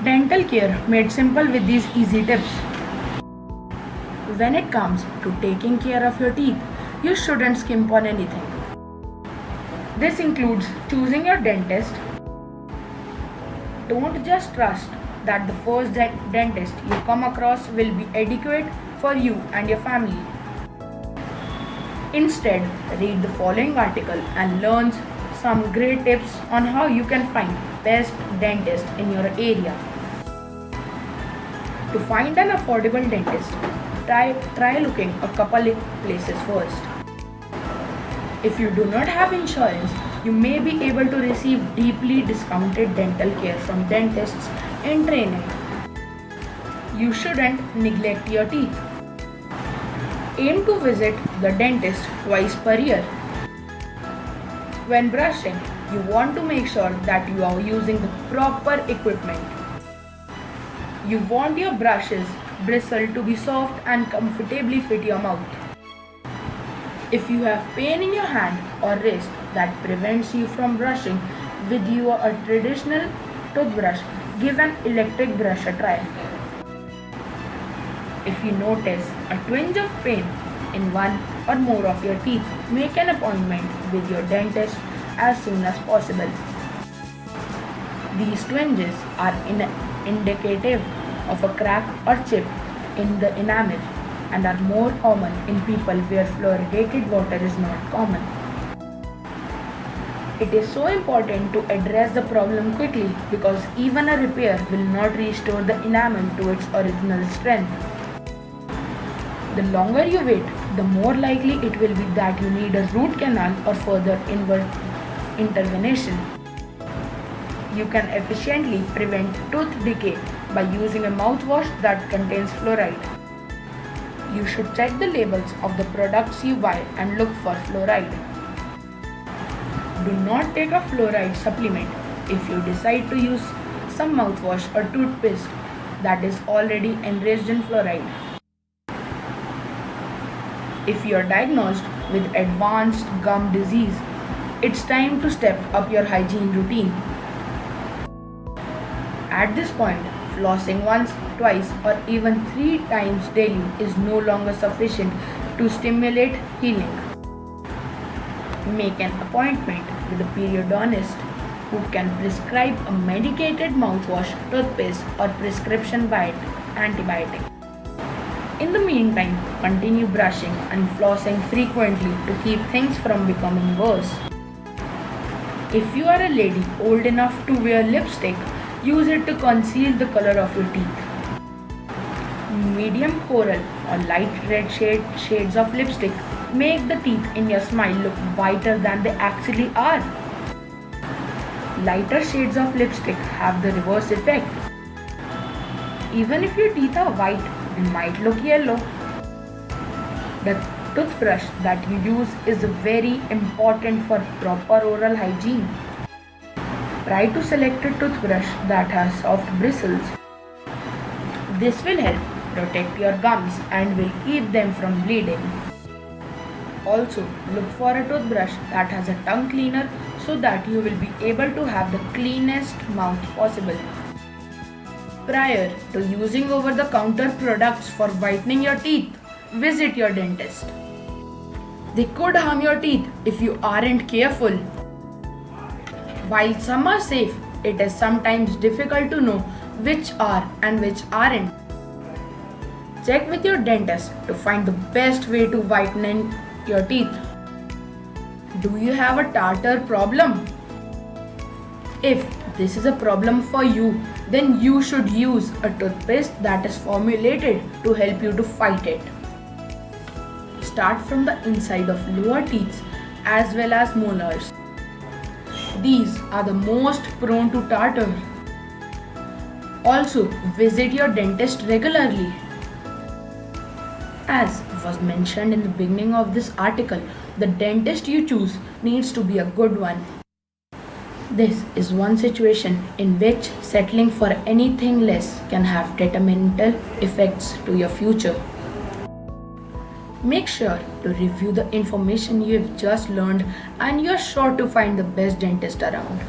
Dental care made simple with these easy tips. When it comes to taking care of your teeth, you shouldn't skimp on anything. This includes choosing your dentist. Don't just trust that the first dentist you come across will be adequate for you and your family. Instead, read the following article and learn some great tips on how you can find best dentist in your area. To find an affordable dentist, try looking a couple places first. If you do not have insurance, you may be able to receive deeply discounted dental care from dentists in training. You shouldn't neglect your teeth. Aim to visit the dentist twice per year. When brushing, you want to make sure that you are using the proper equipment. You want your brushes bristle to be soft and comfortably fit your mouth. If you have pain in your hand or wrist that prevents you from brushing with your traditional toothbrush, give an electric brush a try. If you notice a twinge of pain in one or more of your teeth, make an appointment with your dentist as soon as possible. These twinges are indicative of a crack or chip in the enamel and are more common in people where fluoridated water is not common. It is so important to address the problem quickly because even a repair will not restore the enamel to its original strength. The longer you wait, the more likely it will be that you need a root canal or further inward intervention. You can efficiently prevent tooth decay by using a mouthwash that contains fluoride. You should check the labels of the products you buy and look for fluoride. Do not take a fluoride supplement if you decide to use some mouthwash or toothpaste that is already enriched in fluoride. If you are diagnosed with advanced gum disease, it's time to step up your hygiene routine. At this point, flossing once, twice, or even 3 times daily is no longer sufficient to stimulate healing. Make an appointment with a periodontist who can prescribe a medicated mouthwash, toothpaste, or prescription antibiotic. In the meantime, continue brushing and flossing frequently to keep things from becoming worse. If you are a lady old enough to wear lipstick, use it to conceal the color of your teeth. Medium coral or light red shades of lipstick make the teeth in your smile look whiter than they actually are. Lighter shades of lipstick have the reverse effect. Even if your teeth are white, they might look yellow. The toothbrush that you use is very important for proper oral hygiene. Try to select a toothbrush that has soft bristles. This will help protect your gums and will keep them from bleeding. Also, look for a toothbrush that has a tongue cleaner so that you will be able to have the cleanest mouth possible. Prior to using over-the-counter products for whitening your teeth, visit your dentist. They could harm your teeth if you aren't careful. While some are safe, it is sometimes difficult to know which are and which aren't. Check with your dentist to find the best way to whiten your teeth. Do you have a tartar problem? If this is a problem for you, then you should use a toothpaste that is formulated to help you to fight it. Start from the inside of lower teeth as well as molars. These are the most prone to tartar. Also, visit your dentist regularly. As was mentioned in the beginning of this article, the dentist you choose needs to be a good one. This is one situation in which settling for anything less can have detrimental effects to your future. Make sure to review the information you have just learned and you are sure to find the best dentist around.